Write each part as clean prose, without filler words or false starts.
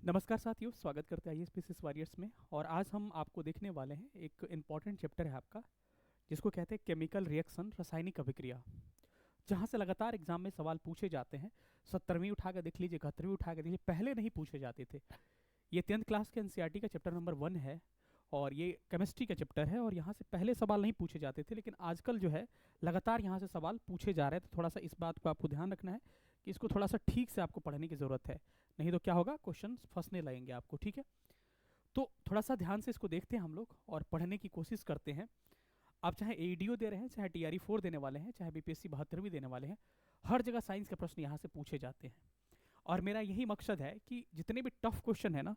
नमस्कार साथियों, स्वागत करते हैं आईएएस वॉरियर्स में। और आज हम आपको देखने वाले हैं एक इम्पॉर्टेंट चैप्टर है आपका, जिसको कहते हैं केमिकल रिएक्शन, रासायनिक अभिक्रिया, जहाँ से लगातार एग्जाम में सवाल पूछे जाते हैं। 70वीं उठा कर देख लीजिए, 71वीं उठा कर देखिए, पहले नहीं पूछे जाते थे। ये 10th क्लास के एनसीईआरटी का चैप्टर नंबर 1 है और ये केमिस्ट्री का चैप्टर है, और यहाँ से पहले सवाल नहीं पूछे जाते थे, लेकिन आजकल जो है लगातार यहाँ से सवाल पूछे जा रहे हैं। तो थोड़ा सा इस बात को आपको ध्यान रखना है कि इसको थोड़ा सा ठीक से आपको पढ़ने की ज़रूरत है, नहीं तो क्या होगा, क्वेश्चन फंसने लगेंगे आपको। ठीक है, तो थोड़ा सा ध्यान से इसको देखते हैं हम लोग और पढ़ने की कोशिश करते हैं। आप चाहे एडीओ दे रहे हैं, चाहे टीआरई 4 देने वाले हैं, चाहे बीपीएससी 72 देने वाले हैं, हर जगह साइंस के प्रश्न यहाँ से पूछे जाते हैं। और मेरा यही मकसद है कि जितने भी टफ क्वेश्चन है ना,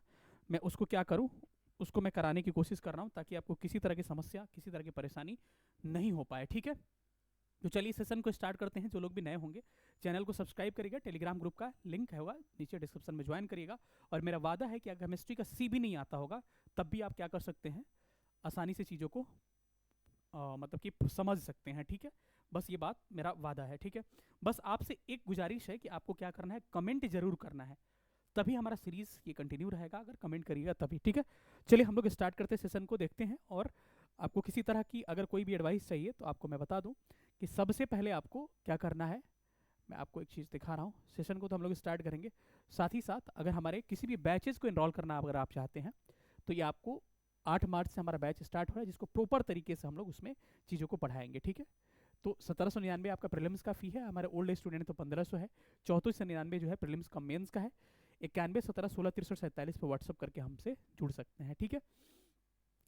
मैं उसको क्या करूँ, उसको मैं कराने की कोशिश कर रहा हूँ, ताकि आपको किसी तरह की समस्या, किसी तरह की परेशानी नहीं हो पाए। ठीक है, तो चलिए सेशन को स्टार्ट करते हैं। जो लोग भी नए होंगे, चैनल को सब्सक्राइब करिएगा, टेलीग्राम ग्रुप का लिंक है होगा नीचे डिस्क्रिप्शन में, ज्वाइन करिएगा। और मेरा वादा है कि अगर केमिस्ट्री का सी भी नहीं आता होगा, तब भी आप क्या कर सकते हैं, आसानी से चीज़ों को मतलब कि समझ सकते हैं। ठीक है, बस ये बात मेरा वादा है। ठीक है, बस आपसे एक गुजारिश है कि आपको क्या करना है, कमेंट जरूर करना है, तभी हमारा सीरीज ये कंटिन्यू रहेगा। अगर कमेंट करिएगा तभी। ठीक है, चलिए हम लोग स्टार्ट करते हैं सेशन को, देखते हैं। और आपको किसी तरह की अगर कोई भी एडवाइस चाहिए तो आपको मैं बता दूं कि सबसे पहले आपको क्या करना है। मैं आपको एक चीज़ दिखा रहा हूँ। सेशन को तो हम लोग स्टार्ट करेंगे, साथ ही साथ अगर हमारे किसी भी बैचेस को इनरोल करना अगर आप चाहते हैं, तो ये आपको 8 मार्च से हमारा बैच स्टार्ट हो रहा है, जिसको प्रॉपर तरीके से हम लोग उसमें चीज़ों को पढ़ाएंगे। ठीक है, तो 1799 आपका प्रीलिम्स का फी है। हमारे ओल्ड स्टूडेंट तो 1500 है। 3499 जो है प्रीलिम्स का मेंस का है। 91 17 16 63 47 पर व्हाट्सअप करके हमसे जुड़ सकते हैं। ठीक है,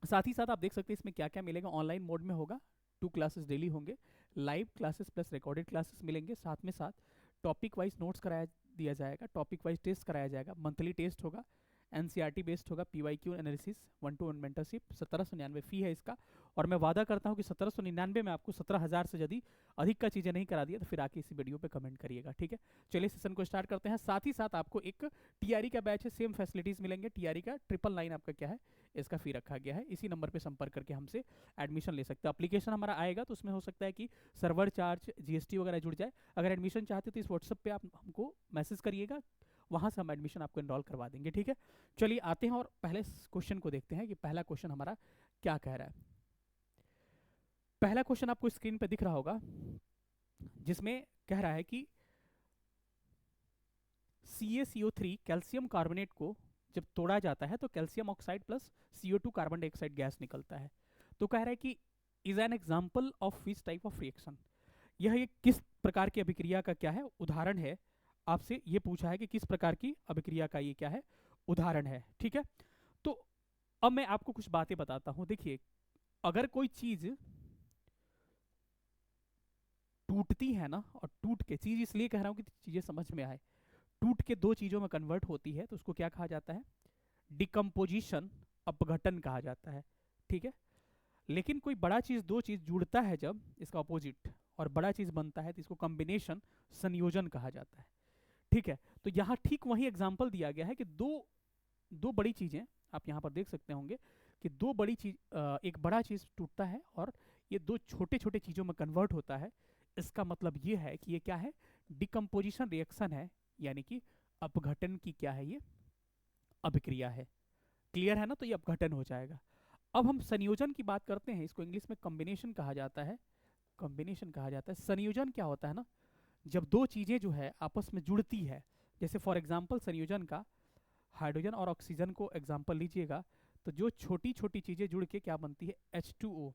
साथ ही साथ आप देख सकते हैं इसमें क्या क्या मिलेगा। ऑनलाइन मोड में होगा, 2 क्लासेस डेली होंगे, live classes plus recorded classes मिलेंगे। साथ में साथ टॉपिक वाइज नोट्स कराया दिया जाएगा, टॉपिक वाइज टेस्ट कराया जाएगा, मंथली टेस्ट होगा, एनसीईआरटी बेस्ड होगा, पीवाईक्यू एनालिसिस, 1-to-1 मेंटरशिप। 1799 फी है इसका। और मैं वादा करता हूँ कि 1799 में आपको 17,000 से यदि अधिक का चीज़ें नहीं करा दिया तो फिर आके इसी वीडियो पे कमेंट करिएगा। ठीक है, चलिए सेशन को स्टार्ट करते हैं। साथ ही साथ आपको एक टीआरई का बैच है, सेम फैसिलिटीज़ मिलेंगे। टीआरई का 999 आपका क्या है, इसका फी रखा गया है। इसी नंबर पे संपर्क करके हमसे एडमिशन ले सकते हैं। एप्लीकेशन हमारा आएगा तो उसमें हो सकता है कि सर्वर चार्ज, जीएसटी वगैरह जुड़ जाए। अगर एडमिशन चाहते हो तो इस व्हाट्सएप पे आप हमको मैसेज करिएगा, वहाँ से हम एडमिशन आपको इनरोल करवा देंगे। ठीक है, चलिए आते हैं और पहले क्वेश्चन को देखते हैं कि पहला क्वेश्चन हमारा क्या कह रहा है। पहला क्वेश्चन आपको स्क्रीन पे दिख रहा होगा, जिसमें कह रहा है कि CaCO3 कैल्शियम कार्बोनेट को जब तोड़ा जाता है तो calcium oxide plus CO2 carbon dioxide gas निकलता है। तो कह रहा है कि is an example of which type of reaction, यह एक किस प्रकार की अभिक्रिया का क्या है, उदाहरण है। आपसे ये पूछा है कि किस प्रकार की अभिक्रिया का ये क्या है, उदाहरण है। ठीक है, तो अब मैं आपको कुछ बातें बताता हूं। देखिए, अगर कोई चीज टूटती है ना, और टूट के चीज इसलिए कह रहा हूं कि चीजें समझ में आए, टूट के दो चीजों में कन्वर्ट होती है तो उसको क्या कहा जाता है, डिकम्पोजिशन, अपघटन कहा जाता है। ठीक है, लेकिन कोई बड़ा चीज, दो चीज जुड़ता है जब, इसका ऑपोजिट, और बड़ा चीज बनता है तो इसको कॉम्बिनेशन, संयोजन कहा जाता है। ठीक है, तो यहाँ ठीक वही एग्जाम्पल दिया गया है कि दो दो बड़ी चीजें, आप यहाँ पर देख सकते होंगे कि दो बड़ी चीज, एक बड़ा चीज टूटता है और ये दो छोटे छोटे चीजों में कन्वर्ट होता है। इसका मतलब ये है कि ये क्या है, डिकम्पोजिशन रिएक्शन है, यानी कि अपघटन की क्या है, ये अभिक्रिया है। क्लियर है ना, तो ये अपघटन हो जाएगा। अब हम संयोजन की बात करते हैं, इसको इंग्लिश में कॉम्बिनेशन कहा जाता है। कॉम्बिनेशन कहा जाता है। संयोजन क्या होता है ना, जब दो चीजें जो है आपस में जुड़ती है, जैसे फॉर एग्जांपल संयोजन का हाइड्रोजन और ऑक्सीजन को एग्जांपल लीजिएगा, तो जो छोटी छोटी चीजें जुड़ के क्या बनती है, H2O,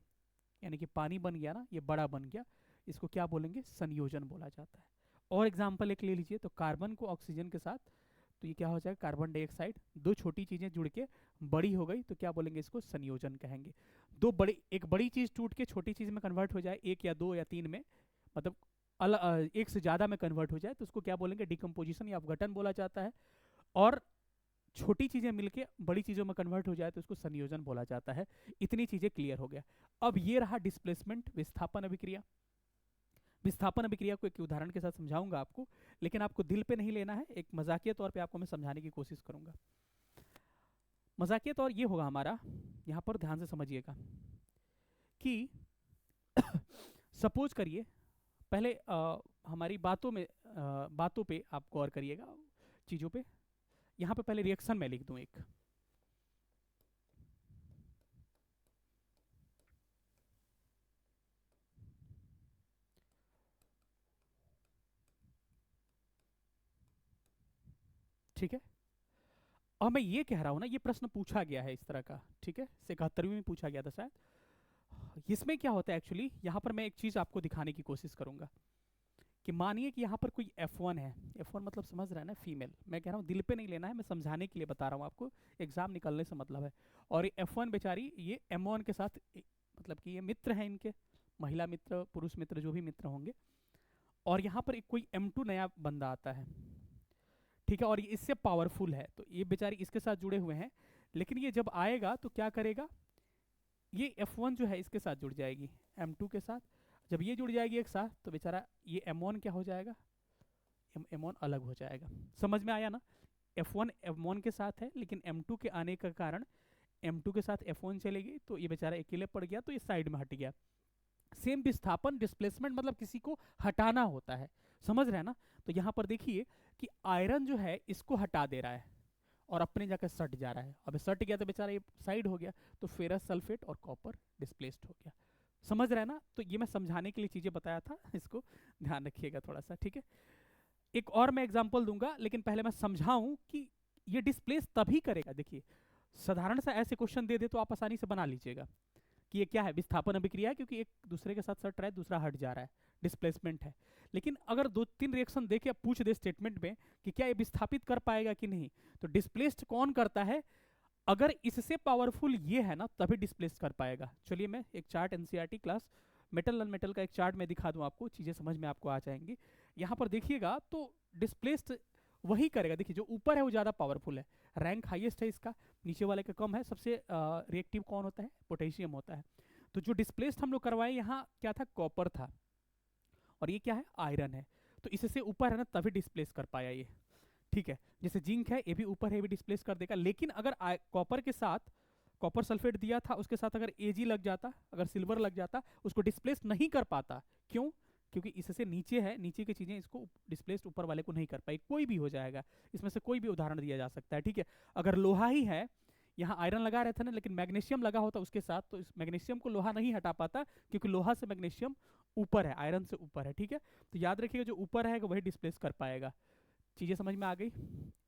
यानी कि पानी बन गया ना, ये बड़ा बन गया, इसको क्या बोलेंगे, संयोजन बोला जाता है। और एग्जांपल एक ले लीजिए, तो कार्बन को ऑक्सीजन के साथ, तो ये क्या हो जाएगा, कार्बन डाइऑक्साइड। दो छोटी चीजें जुड़ के बड़ी हो गई तो क्या बोलेंगे, इसको संयोजन कहेंगे। दो बड़ी, एक बड़ी चीज टूट के छोटी चीज में कन्वर्ट हो जाए, एक या दो या तीन में, मतलब एक से ज्यादा में कन्वर्ट हो जाए, तो उसको क्या बोलेंगे, डिकम्पोजिशन या अपघटन बोला जाता है। और छोटी चीजें मिलके बड़ी चीजों में कन्वर्ट हो जाए तो उसको संयोजन बोला जाता है। इतनी चीजें क्लियर हो गया। अब ये रहा डिस्प्लेसमेंट, विस्थापन अभिक्रिया। विस्थापन अभिक्रिया को एक उदाहरण के साथ समझाऊंगा आपको, लेकिन आपको दिल पे नहीं लेना है, एक मजाकिया तौर पे आपको मैं समझाने की कोशिश करूंगा। मजाकिया तौर ये होगा हमारा, यहाँ पर ध्यान से समझिएगा कि सपोज करिए, पहले हमारी बातों पे आप गौर करिएगा, चीज़ों पे। यहाँ पे पहले रिएक्शन मैं लिख दूं एक, ठीक है। और मैं ये कह रहा हूं ना, ये प्रश्न पूछा गया है इस तरह का, ठीक है, 71वीं में पूछा गया था शायद। इसमें क्या होता है एक्चुअली, यहाँ पर मैं एक चीज आपको दिखाने की कोशिश करूंगा कि मानिए कि यहाँ पर कोई F1 है, F1 मतलब समझ रहा है ना, फीमेल। मैं कह रहा हूँ दिल पे नहीं लेना है, मैं समझाने के लिए बता रहा हूँ आपको, एग्जाम निकलने से मतलब है। और F1 बेचारी ये M1 के साथ मतलब कि ये मित्र हैं इनके, महिला मित्र, पुरुष मित्र, जो भी मित्र होंगे। और यहाँ पर एक कोई M2 नया बंदा आता है, ठीक है, और ये इससे पावरफुल है, तो ये बेचारी इसके साथ जुड़े हुए हैं। लेकिन ये जब आएगा तो क्या करेगा, ये F1 जो है इसके साथ जुड़ जाएगी M2 के साथ। जब ये जुड़ जाएगी एक साथ तो बेचारा ये M1 क्या हो जाएगा, M1 अलग हो जाएगा। समझ में आया ना, F1 M1 के साथ है, लेकिन M2 के आने का कारण M2 के साथ F1 चलेगी, तो ये बेचारा अकेले पड़ गया, तो ये साइड में हट गया। सेम विस्थापन, डिस्प्लेसमेंट मतलब किसी को हटाना होता है, समझ रहे हैं ना। तो यहाँ पर देखिए कि आयरन जो है इसको हटा दे रहा है और अपने जाकर सट जा रहा है। अब सट गया तो बेचारा ये साइड हो गया, तो फेरस सल्फेट और कॉपर डिस्प्लेस्ड हो गया। समझ रहे हैं ना। तो ये मैं समझाने के लिए चीजें बताया था, इसको ध्यान रखिएगा थोड़ा सा, ठीक है। एक और मैं एग्जांपल दूंगा, लेकिन पहले मैं समझाऊं कि ये डिस्प्लेस तभी करेगा। देखिए साधारण सा ऐसे क्वेश्चन दे दे तो आप आसानी से बना लीजिएगा कि ये क्या है, विस्थापन अभिक्रिया है, क्योंकि एक दूसरे के साथ सट रहा है, दूसरा हट जा रहा है, डिस्प्लेसमेंट है। लेकिन अगर 2-3 रिएक्शन देके आप पूछ दे स्टेटमेंट में कि क्या ये विस्थापित कर पाएगा कि नहीं, तो डिस्प्लेस्ड कौन करता है, अगर इससे पावरफुल ये है ना तभी डिस्प्लेस कर पाएगा। चलिए मैं एक chart NCERT class metal non metal का एक चार्ट में दिखा दूं आपको, चीजें समझ में आपको आ जाएंगी। यहाँ पर देखिएगा तो डिस्प्लेस्ड वही करेगा। देखिए जो ऊपर है वो ज्यादा पावरफुल है, रैंक हाईएस्ट है इसका, नीचे वाले का कम है। सबसे रिएक्टिव कौन होता है, पोटेशियम होता है। तो जो डिस्प्लेस्ड हम लोग करवाए यहाँ क्या था, कॉपर था, और ये क्या है, आयरन है। तो इससे ऊपर है ना तभी डिस्प्लेस कर पाया ये, ठीक है। जैसे जिंक है, ये भी ऊपर है, ये भी डिस्प्लेस कर देगा। लेकिन अगर कॉपर के साथ कॉपर सल्फेट दिया था, उसके साथ अगर एजी लग जाता, अगर सिल्वर लग जाता, उसको डिस्प्लेस नहीं कर पाता। क्यों, क्योंकि इससे नीचे है, नीचे की चीजें इसको डिस्प्लेस ऊपर वाले को नहीं कर पाई। कोई भी हो जाएगा, इसमें से कोई भी उदाहरण दिया जा सकता है, ठीक है। अगर लोहा ही है, यहाँ आयरन लगा रहे थे ना, लेकिन मैग्नीशियम लगा होता उसके साथ, तो इस मैग्नीशियम को लोहा नहीं हटा पाता, क्योंकि लोहा से मैग्नीशियम ऊपर है, आयरन से ऊपर है, ठीक है। तो याद रखिएगा जो ऊपर है वही डिस्प्लेस कर पाएगा। चीजें समझ में आ गई।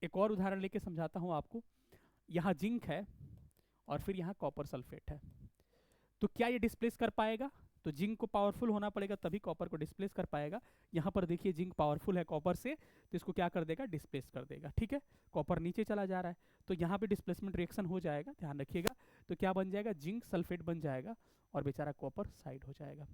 एक और उदाहरण लेके समझाता हूँ आपको। यहाँ जिंक है और फिर यहाँ कॉपर सल्फेट है, तो क्या ये डिस्प्लेस कर पाएगा, तो जिंक को पावरफुल होना पड़ेगा तभी कॉपर को डिस्प्लेस कर पाएगा। यहाँ पर देखिए जिंक पावरफुल है कॉपर से, तो इसको क्या कर देगा, डिस्प्लेस कर देगा, ठीक है। कॉपर नीचे चला जा रहा है, तो यहाँ पे डिस्प्लेसमेंट रिएक्शन हो जाएगा, ध्यान रखिएगा। तो क्या बन जाएगा, जिंक सल्फेट बन जाएगा और बेचारा कॉपर साइड हो जाएगा।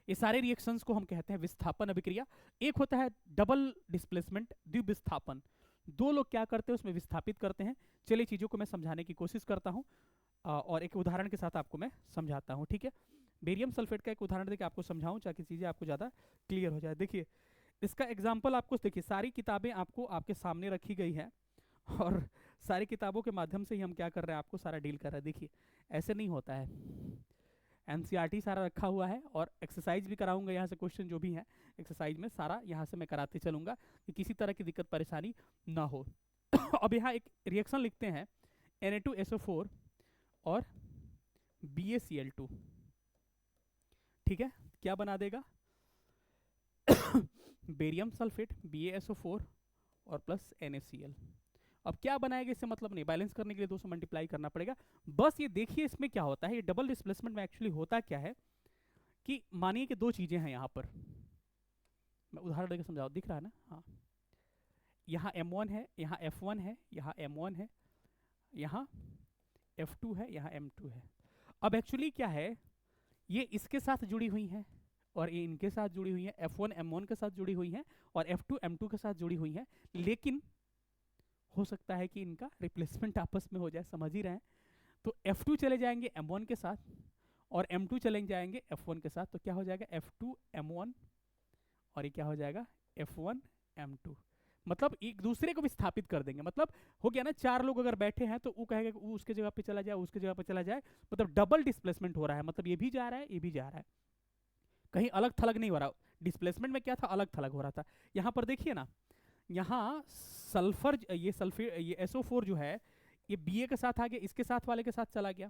ये सारे रिएक्शंस को हम कहते हैं विस्थापन अभिक्रिया। एक होता है डबल डिस्प्लेसमेंट, द्विविस्थापन। दो लोग क्या करते हैं, उसमें विस्थापित करते हैं। चलिए चीजों को मैं समझाने की कोशिश करता हूँ और एक उदाहरण के साथ आपको मैं समझाता हूँ, ठीक है। बेरियम सल्फेट का एक उदाहरण देकर आपको समझाऊं ताकि चीजें आपको ज्यादा क्लियर हो जाए। देखिए इसका एग्जाम्पल आपको, देखिए सारी किताबें आपको आपके सामने रखी गई है और सारी किताबों के माध्यम से ही हम क्या कर रहे हैं, आपको सारा डील कर रहे हैं। देखिए ऐसे नहीं होता है, एनसीईआरटी सारा रखा हुआ है और एक्सरसाइज भी कराऊंगा यहाँ से, क्वेश्चन जो भी है एक्सरसाइज में सारा यहाँ से मैं कराते चलूंगा कि किसी तरह की दिक्कत परेशानी ना हो। अब यहाँ एक रिएक्शन लिखते हैं Na2SO4 और BaCl2, ठीक है। क्या बना देगा, बेरियम सल्फेट BaSO4 और प्लस NaCl। अब क्या बनाएगा, इससे मतलब नहीं, बैलेंस करने के लिए 2 से मल्टीप्लाई करना पड़ेगा। बस ये देखिए इसमें क्या होता है, ये डबल डिस्प्लेसमेंट में एक्चुअली होता क्या है कि मानिए कि 2 चीजें हैं यहाँ पर, मैं उदाहरण देकर समझाऊं, दिख रहा है ना, हाँ। यहाँ M1 है, यहाँ F1 है, यहाँ M1 है, यहाँ F2 है, यहाँ M2 है। अब एक्चुअली क्या है, ये इसके साथ जुड़ी हुई हैं और ये इनके साथ जुड़ी हुई हैं, F1 M1 के साथ जुड़ी हुई हैं और F2 M2 के साथ जुड़ी हुई हैं। लेकिन हो सकता है कि इनका रिप्लेसमेंट आपस में हो जाए, समझ ही रहे हैं। तो F2 चले जाएंगे M1 के साथ और M2 चले जाएंगे F1 के साथ, तो क्या हो जाएगा F2 M1 और ये क्या हो जाएगा F1 M2। मतलब एक दूसरे को विस्थापित कर देंगे। मतलब हो गया ना, 4 लोग अगर बैठे हैं तो वो कहेगा कि वो उसके जगह पे चला जाए, उसके जगह पे चला जाए, मतलब डबल डिस्प्लेसमेंट हो रहा है। मतलब ये भी जा रहा है, ये भी जा रहा है, कहीं अलग थलग नहीं हो रहा। डिस्प्लेसमेंट में क्या था, अलग थलग हो रहा था। यहाँ पर देखिए ना, यहाँ सल्फर, ये सल्फेट, ये SO4 जो है ये Ba के साथ आ गया, इसके साथ वाले के साथ चला गया,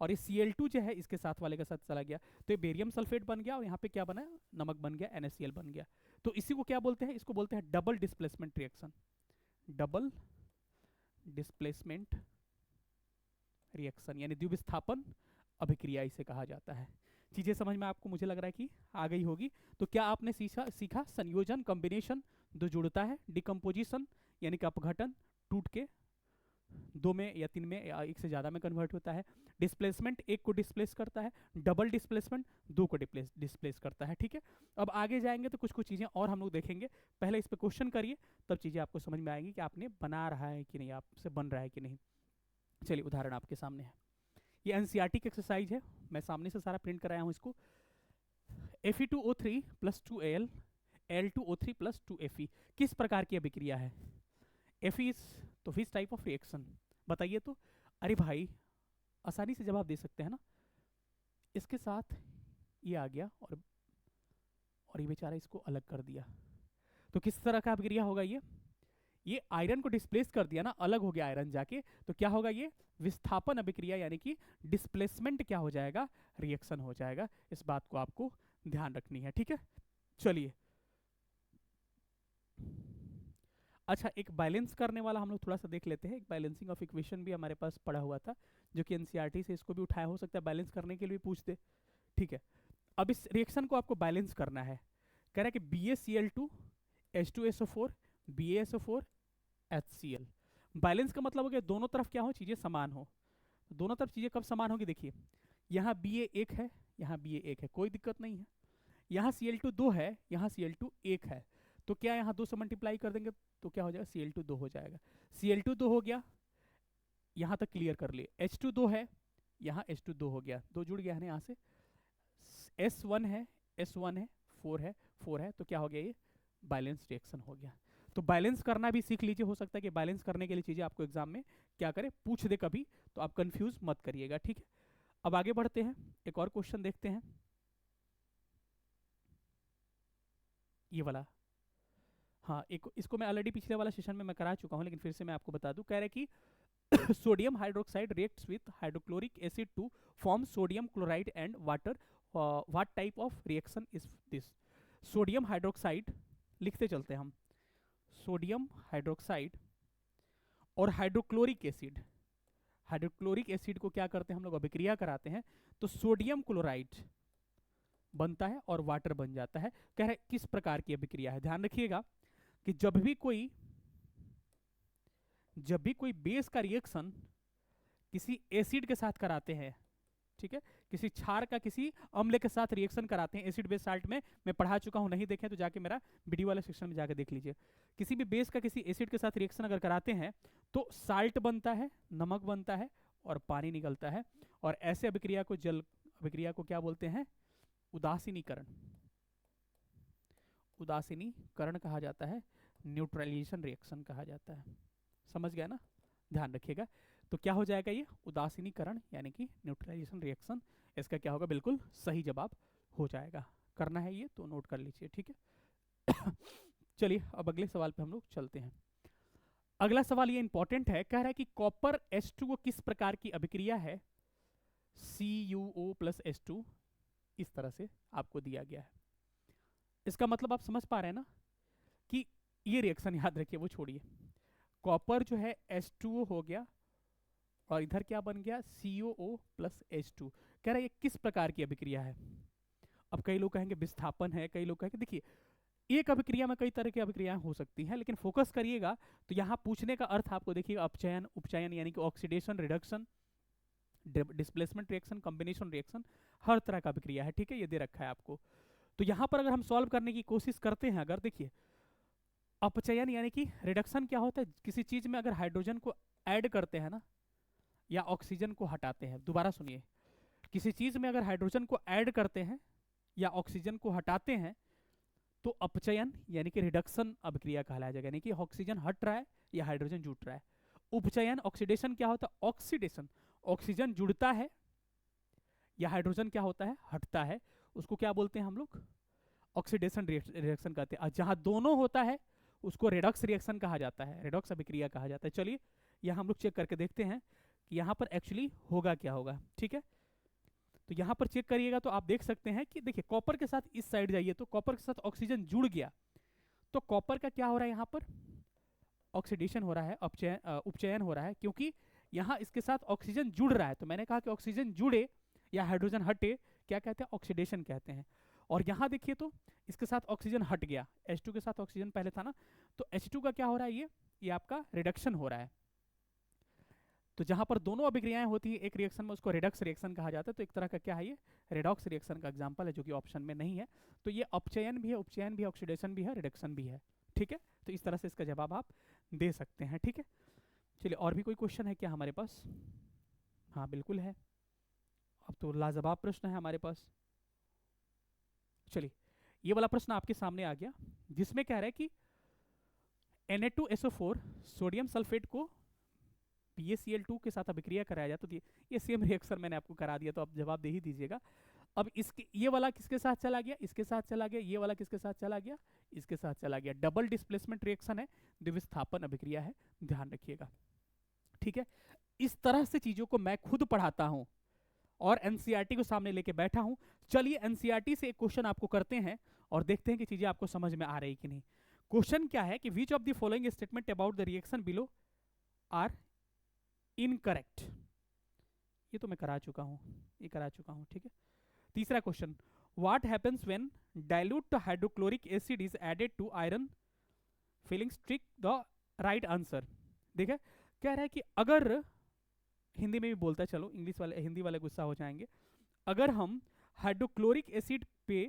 और ये Cl2 जो है इसके साथ वाले के साथ चला गया, तो ये बेरियम सल्फेट बन गया, और यहाँ पे क्या बना, नमक बन गया, NaCl बन गया। तो इसी को क्या बोलते हैं, इसको बोलते हैं double displacement reaction. Double displacement reaction यानी द्विविस्थापन अभिक्रिया इसे कहा जाता है। चीजें समझ में आपको मुझे लग रहा है कि आ गई होगी। तो क्या आपने सीखा संयोजन, कॉम्बिनेशन, दो जुड़ता है, डिकम्पोजिशन यानी कि अपघटन, टूट के दो में या तीन में या एक से ज्यादा में कन्वर्ट होता है, डिस्प्लेसमेंट एक को डिस्प्लेस करता है, डबल डिस्प्लेसमेंट दो को डिस्प्लेस करता है। ठीक है, अब आगे जाएंगे तो कुछ कुछ चीजें और हम लोग देखेंगे, पहले इस पे क्वेश्चन करिए, तब चीजें आपको समझ में आएंगी कि आपने बना रहा है कि नहीं, आपसे बन रहा है कि नहीं। चलिए उदाहरण आपके सामने है, ये एनसीईआरटी की एक्सरसाइज है, मैं सामने से सारा प्रिंट कराया हूँ इसको। Fe2O3 plus 2Al Al2O3 plus 2Fe किस प्रकार की अभिक्रिया है? Fe इज तो विच टाइप ऑफ रिएक्शन बताइए तो। अरे भाई आसानी से जवाब दे सकते हैं ना, इसके साथ ये आ गया और ये बेचारा इसको अलग कर दिया, तो किस तरह का अभिक्रिया होगा ये आयरन को डिस्प्लेस कर दिया ना, अलग हो गया आयरन जाके, तो क्या होगा, ये विस्थापन अभिक्रिया यानी कि डिस्प्लेसमेंट क्या हो जाएगा, रिएक्शन हो जाएगा। इस बात को आपको ध्यान रखनी है। ठीक है, चलिए अच्छा एक बैलेंस करने वाला हम लोग थोड़ा सा देख लेते हैं। एक बैलेंसिंग ऑफ इक्वेशन भी हमारे पास पड़ा हुआ था जो कि एनसीईआरटी से, इसको भी उठाया, हो सकता है बैलेंस करने के लिए पूछ दे। ठीक है, अब इस रिएक्शन को आपको बैलेंस करना है। कह रहा है कि BaCl2 H2SO4 BaSO4 HCl। Balance का मतलब हो गया दोनों तरफ क्या हो, चीजें समान हो। दोनों तरफ चीजें कब समान होगी, देखिए यहाँ Ba 1 है, यहाँ Ba 1 है, कोई दिक्कत नहीं है। यहाँ Cl2 2 है, यहाँ Cl2 1 है, तो क्या यहाँ 2 से मल्टीप्लाई कर देंगे तो क्या हो जाएगा, Cl2 2 हो जाएगा। Cl2 2 हो गया, यहाँ तक क्लियर कर लिए। H2 2 है, यहाँ H2 2 हो गया, 2 जुड़ गया है ना यहाँ से। S1 है, S1 है, 4 है, तो क्या हो गया, ये बैलेंस रिएक्शन हो गया। तो बैलेंस करना भी सीख लीजिए, हो सकता है कि बैलेंस करने के लिए चीजें आपको एग्जाम में क्या करे, पूछ दे कभी, तो आप कंफ्यूज मत करिएगा। ठीक है, अब आगे बढ़ते हैं, एक और क्वेश्चन देखते हैं, ये वाला। हाँ, एक इसको मैं ऑलरेडी पिछले वाला सेशन में मैं करा चुका हूँ, लेकिन फिर से मैं आपको बता दूं। कह रहा है कि sodium hydroxide reacts with hydrochloric acid to form sodium chloride and water, what type of reaction is this. Sodium hydroxide लिखते चलते हैं हम, सोडियम हाइड्रोक्साइड और हाइड्रोक्लोरिक एसिड, हाइड्रोक्लोरिक एसिड को क्या करते हैं हम लोग, अभिक्रिया कराते हैं, तो सोडियम क्लोराइड बनता है और वाटर बन जाता है। कह रहे किस प्रकार की अभिक्रिया है, ध्यान रखिएगा कि जब भी कोई बेस का रिएक्शन किसी एसिड के साथ कराते हैं, ठीक है, किसी क्षार का किसी अम्ल के साथ रिएक्शन कराते हैं, एसिड बेस साल्ट में मैं पढ़ा चुका हूं, नहीं देखें तो जाके मेरा वीडियो वाले सेक्शन में जाके देख लीजिए। किसी भी बेस का किसी एसिड के साथ रिएक्शन अगर कराते हैं तो साल्ट बनता है, नमक बनता है और पानी निकलता है, और ऐसे अभिक्रिया को जल अभिक्रिया को क्या बोलते हैं, उदासीनीकरण, उदासीनीकरण कहा जाता है, न्यूट्रलाइजेशन रिएक्शन कहा जाता है। समझ गया ना, ध्यान रखिएगा। तो क्या हो जाएगा, ये उदासीनीकरण यानी कि न्यूट्रलाइजेशन रिएक्शन, इसका क्या होगा, बिल्कुल सही जवाब हो जाएगा। करना है ये तो नोट कर लीजिए। ठीक है चलिए अब अगले सवाल पे हम लोग चलते हैं। अगला सवाल ये इंपॉर्टेंट है, कह रहा है कि कॉपर H2O किस प्रकार की अभिक्रिया है, CuO प्लस H2, इस तरह से आपको दिया गया है। इसका मतलब आप समझ पा रहे हैं ना कि ये रिएक्शन याद रखिए, वो छोड़िए, कॉपर जो है H2O हो गया और इधर क्या बन गया, CuO प्लस H2। कह रहा है ये किस प्रकार की अभिक्रिया है। अब कई लोग कहेंगे विस्थापन है, कई लोग कहेंगे, देखिए एक अभिक्रिया में कई तरह की अभिक्रियाएं हो सकती हैं, लेकिन फोकस करिएगा तो यहाँ पूछने का अर्थ आपको देखिएगा अपचयन, उपचयन यानी कि oxidation, reduction, displacement reaction, combination reaction, हर तरह का अभिक्रिया है। ठीक है, ये दे रखा है आपको। तो यहाँ पर अगर हम सॉल्व करने की कोशिश करते हैं, अगर देखिए अपचयन यानी कि रिडक्शन क्या होता है, किसी चीज में अगर हाइड्रोजन को ऐड करते हैं ना या ऑक्सीजन को हटाते हैं, दोबारा सुनिए, किसी चीज में अगर हाइड्रोजन को ऐड करते हैं या ऑक्सीजन को हटाते हैं तो अपचयन यानी कि रिडक्शन अभिक्रिया कहलाया जाएगा, यानी कि ऑक्सीजन हट रहा है या हाइड्रोजन जुड़ रहा है। उपचयन ऑक्सीडेशन क्या होता है, ऑक्सीडेशन, ऑक्सीजन जुड़ता है या हाइड्रोजन क्या होता है, हटता है, उसको क्या बोलते हैं हम लोग, ऑक्सीडेशन रिएक्शन कहते हैं। जहां दोनों होता है उसको रेडॉक्स रिएक्शन कहा जाता है, रेडॉक्स अभिक्रिया कहा जाता है। चलिए यहाँ हम लोग चेक करके देखते हैं कि यहाँ पर एक्चुअली होगा क्या होगा। ठीक है, तो यहाँ पर चेक करिएगा तो आप देख सकते हैं कि देखिए कॉपर के साथ इस साइड जाइए तो कॉपर के साथ ऑक्सीजन जुड़ गया, तो कॉपर का क्या हो रहा है, यहाँ पर ऑक्सीडेशन हो रहा है, उपचयन हो रहा है, क्योंकि यहाँ इसके साथ ऑक्सीजन जुड़ रहा है। तो मैंने कहा कि ऑक्सीजन जुड़े या हाइड्रोजन हटे, क्या कहते हैं, ऑक्सीडेशन कहते हैं। और यहाँ देखिए तो इसके साथ ऑक्सीजन हट गया, H2 के साथ ऑक्सीजन पहले था ना, तो H2 का क्या हो रहा है, ये आपका रिडक्शन हो रहा है। तो जहां पर दोनों अभिक्रियाएं होती है एक रिएक्शन में, उसको रिडक्स रिएक्शन कहा जाता है। तो एक तरह का क्या है, ये रेडॉक्स रिएक्शन का एग्जांपल है, जो कि ऑप्शन में नहीं है। तो ये अपचयन भी है, उपचयन भी है, ऑक्सीडेशन भी है, रिडक्शन भी है। ठीक है, तो इस तरह से इसका जवाब आप दे सकते हैं। ठीक है, चलिए और भी कोई क्वेश्चन है क्या हमारे पास? हाँ बिल्कुल है, अब तो लाजवाब प्रश्न है हमारे पास। चलिए ये वाला प्रश्न आपके सामने आ गया, जिसमें कह रहा है कि Na2SO4 सोडियम सल्फेट को PaCl2 के साथ अभिक्रिया कराया जाए। तो ये सेम रिएक्शन मैंने आपको करा दिया, तो आप जवाब दे ही दीजिएगा। अब इसके ये वाला किसके साथ चला गया, इसके साथ चला गया, ये वाला किसके साथ चला गया, इसके साथ चला गया। डबल डिस्प्लेसमेंट रिएक्शन है, द्विविस्थापन अभिक्रिया है, ध्यान रखिएगा। ठीक है, इस तरह से चीजों को मैं खुद पढ़ाता हूं और एनसीईआरटी को सामने लेके बैठा हूं। चलिए एनसीईआरटी से एक क्वेश्चन आपको करते हैं और देखते हैं कि चीजें आपको समझ में आ रही कि नहीं। क्वेश्चन क्या है कि which of the following statement about the reaction below are incorrect. ये तो मैं करा चुका हूं, ये करा चुका हूं। ठीक है, तीसरा question, what happens when dilute hydrochloric acid is added to iron filings strike the right answer. देखिए कह रहा है कि अगर, हिंदी में भी बोलता है, चलो इंग्लिश वाले हिंदी वाले गुस्सा हो जाएंगे, अगर हम हाइड्रोक्लोरिक एसिड पे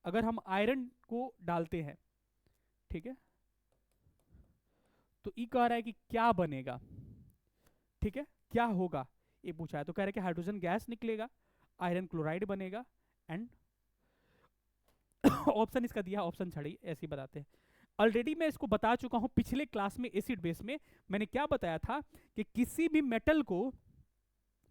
अगर हम आयरन को डालते हैं, ठीक है, तो ये कह रहा है कि क्या बनेगा। ठीक है, क्या होगा ये पूछा है। तो कह रहा है कि हाइड्रोजन गैस निकलेगा, आयरन क्लोराइड बनेगा, एंड ऑप्शन इसका दिया, ऑप्शन छड़ी ऐसे ही बताते हैं। ऑलरेडी मैं इसको बता चुका हूं पिछले क्लास में, एसिड बेस में मैंने क्या बताया था कि किसी भी मेटल को,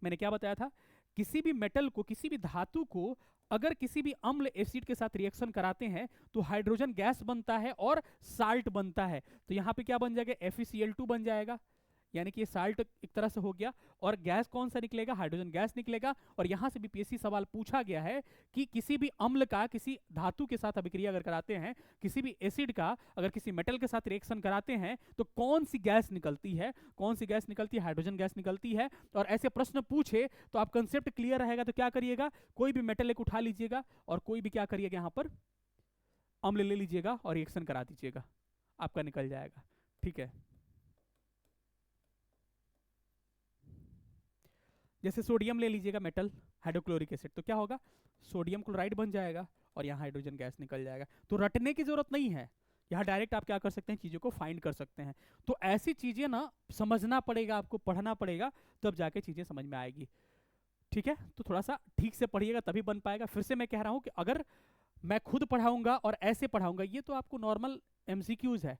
मैंने क्या बताया था, किसी भी मेटल को, किसी भी धातु को अगर किसी भी अम्ल एसिड के साथ रिएक्शन कराते हैं तो हाइड्रोजन गैस बनता है और साल्ट बनता है। तो यहां पे क्या बन जाएगा, FeCl2 बन जाएगा, यानी कि ये साल्ट एक तरह से हो गया, और गैस कौन सा निकलेगा, हाइड्रोजन गैस निकलेगा। और यहां से भी पीएससी सवाल पूछा गया है कि किसी भी अम्ल का किसी धातु के साथ अभिक्रिया अगर कराते हैं, किसी भी एसिड का अगर किसी मेटल के साथ रिएक्शन कराते हैं तो कौन सी गैस निकलती है, कौन सी गैस निकलती है, हाइड्रोजन गैस निकलती है। और ऐसे प्रश्न पूछे तो आप कंसेप्ट क्लियर रहेगा तो क्या करिएगा, कोई भी मेटल एक उठा लीजिएगा और कोई भी क्या करिएगा, यहां पर अम्ल ले लीजिएगा और रिएक्शन करा दीजिएगा, आपका निकल जाएगा। ठीक है, जैसे सोडियम ले लीजिएगा मेटल, हाइड्रोक्लोरिक एसिड, तो क्या होगा, सोडियम क्लोराइड बन जाएगा और यहाँ हाइड्रोजन गैस निकल जाएगा। तो रटने की जरूरत नहीं है, यहाँ डायरेक्ट आप क्या कर सकते हैं, चीजों को फाइंड कर सकते हैं। तो ऐसी चीजें ना समझना पड़ेगा, आपको पढ़ना पड़ेगा, तब जाके चीजें समझ में आएगी। ठीक है, तो थोड़ा सा ठीक से पढ़िएगा तभी बन पाएगा। फिर से मैं कह रहा हूं कि अगर मैं खुद पढ़ाऊंगा और ऐसे पढ़ाऊंगा, ये तो आपको नॉर्मल MCQs है,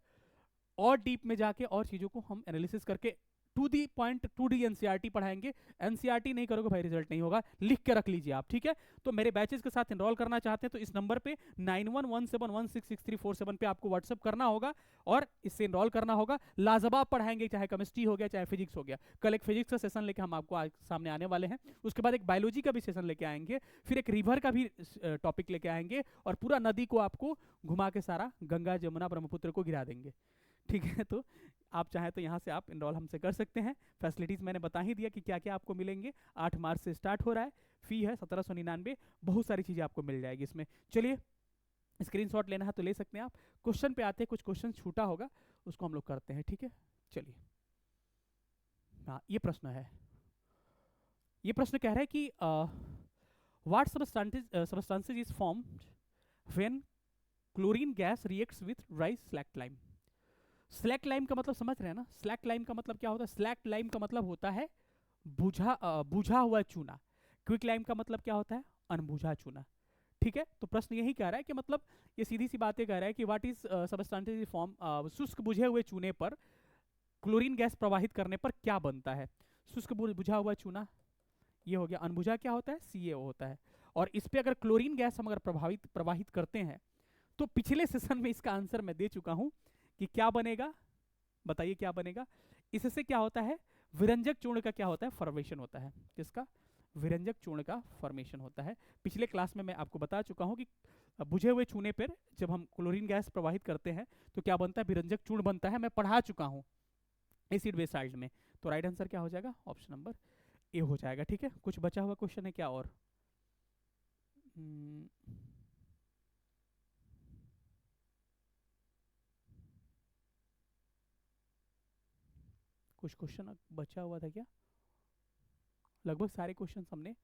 और डीप में जाके और चीजों को हम एनालिसिस करके to the point 2D NCERT पढ़ाएंगे। NCERT नहीं करोगे भाई रिजल्ट नहीं होगा, लिख के रख लीजिए आप। ठीक है, तो मेरे बैचेस के साथ एनरोल करना चाहते हैं तो इस नंबर पे 9117166347 पे आपको व्हाट्सअप करना होगा और इससे एनरोल करना होगा। लाजवाब पढ़ाएंगे, चाहे केमिस्ट्री हो गया चाहे फिजिक्स हो गया। कल एक फिजिक्स का सेशन लेके हम आपको सामने आने वाले हैं, उसके बाद एक बायोलॉजी का भी सेशन लेके आएंगे, फिर एक रिवर का भी टॉपिक लेके आएंगे, और पूरा नदी को आपको घुमा के सारा गंगा जमुना ब्रह्मपुत्र को गिरा देंगे। ठीक है, तो आप चाहें तो यहाँ से आप इनरोल हमसे कर सकते हैं। फैसिलिटीज़ मैंने बता ही दिया कि क्या क्या आपको मिलेंगे। 8 मार्च से स्टार्ट हो रहा है, फी है 1799, बहुत सारी चीज़ें आपको मिल जाएगी इसमें। चलिए स्क्रीनशॉट लेना है तो ले सकते हैं आप। क्वेश्चन पे आते हैं, कुछ क्वेश्चन छूटा होगा उसको हम लोग करते हैं। ठीक है, चलिए हाँ ये प्रश्न है, ये प्रश्न कह रहा है कि what substances is formed when chlorine gas reacts with dry select lime. Select lime का मतलब समझ रहे हैं ना, स्लैक्ट लाइम का मतलब क्या होता है, स्लैक्ट लाइम का मतलब होता है बुझा हुआ चूना। क्विक लाइम का मतलब क्या होता है, अनबुझा चूना। ठीक है, तो प्रश्न यही कह रहा है कि मतलब ये सीधी सी बातें कह रहा है कि व्हाट इज सबस्टेंसेज फॉर्म, शुष्क बुझे हुए चूने पर क्लोरीन गैस प्रवाहित करने पर क्या बनता है। शुष्क बुझा हुआ चूना ये हो गया, अनबुझा क्या होता है, CaO होता है। और इस पे अगर क्लोरीन गैस हम अगर प्रवाहित करते हैं तो पिछले सेशन में इसका आंसर मैं दे चुका हूं कि क्या बनेगा, बताइए क्या बनेगा। इससे क्या होता है, विरंजक चूर्ण का क्या होता है, फॉर्मेशन होता है। किसका, विरंजक चूर्ण का फॉर्मेशन होता है। पिछले क्लास में मैं आपको बता चुका हूं कि बुझे हुए चूने पर जब हम क्लोरीन गैस प्रवाहित करते हैं तो क्या बनता है, विरंजक चूर्ण बनता है, मैं पढ़ा चुका हूं एसिड बेस साल्ट में। तो राइट आंसर क्या हो जाएगा, ऑप्शन नंबर ए हो जाएगा। ठीक है, कुछ बचा हुआ क्वेश्चन है क्या और? हम्म, कुछ क्वेश्चन बचा हुआ था क्या? लगभग सारे क्वेश्चन हमने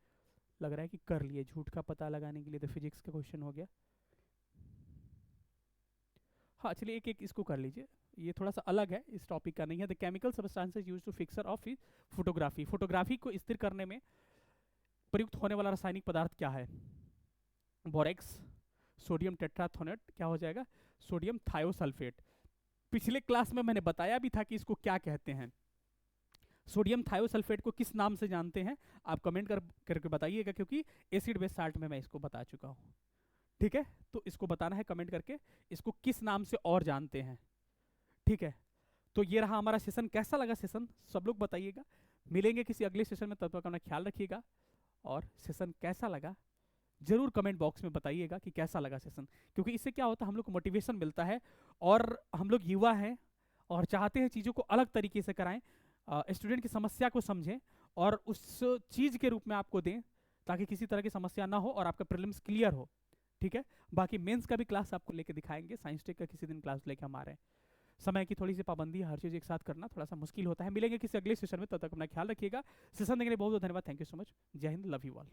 लग रहा है कि कर लिए। झूठ का पता लगाने के लिए तो फिजिक्स का क्वेश्चन हो गया। हाँ चलिए एक एक इसको कर लीजिए, ये थोड़ा सा अलग है, इस टॉपिक का नहीं है। The chemical substances used to fixer of photography, photography को स्थिर करने में प्रयुक्त होने वाला रासायनिक पदार्थ क्या है? बोरेक्स, सोडियम टेट्राथोनेट, क्या हो जाएगा, सोडियम थायोसल्फेट। पिछले क्लास में मैंने बताया भी था कि इसको क्या कहते हैं। सोडियम थायोसल्फेट को किस नाम से जानते हैं, आप कमेंट करके बताइएगा, क्योंकि एसिड बेस साल्ट में मैं इसको बता चुका हूँ। ठीक है, तो इसको बताना है कमेंट करके, इसको किस नाम से और जानते हैं। ठीक है, तो ये रहा हमारा सेशन। कैसा लगा सेशन, सब लोग बताइएगा। मिलेंगे किसी अगले सेशन में, तब तक अपना ख्याल रखिएगा। और सेशन कैसा लगा जरूर कमेंट बॉक्स में बताइएगा कि कैसा लगा सेशन, क्योंकि इससे क्या होता है, हम लोग को मोटिवेशन मिलता है। और हम लोग युवा हैं और चाहते हैं चीज़ों को अलग तरीके से कराएं, स्टूडेंट की समस्या को समझें और उस चीज़ के रूप में आपको दें, ताकि किसी तरह की समस्या ना हो और आपका प्रीलिम्स क्लियर हो। ठीक है, बाकी मेंस का भी क्लास आपको लेके दिखाएंगे, साइंस टेक का किसी दिन क्लास लेके हम आ रहे हैं। समय की थोड़ी सी पाबंदी है, हर चीज़ एक साथ करना थोड़ा सा मुश्किल होता है। मिलेंगे किसी अगले सेशन में, तब तक अपना ख्याल रखिएगा। सेशन देखने के लिए बहुत बहुत धन्यवाद, थैंक यू सो मच, जय हिंद, लव यू ऑल।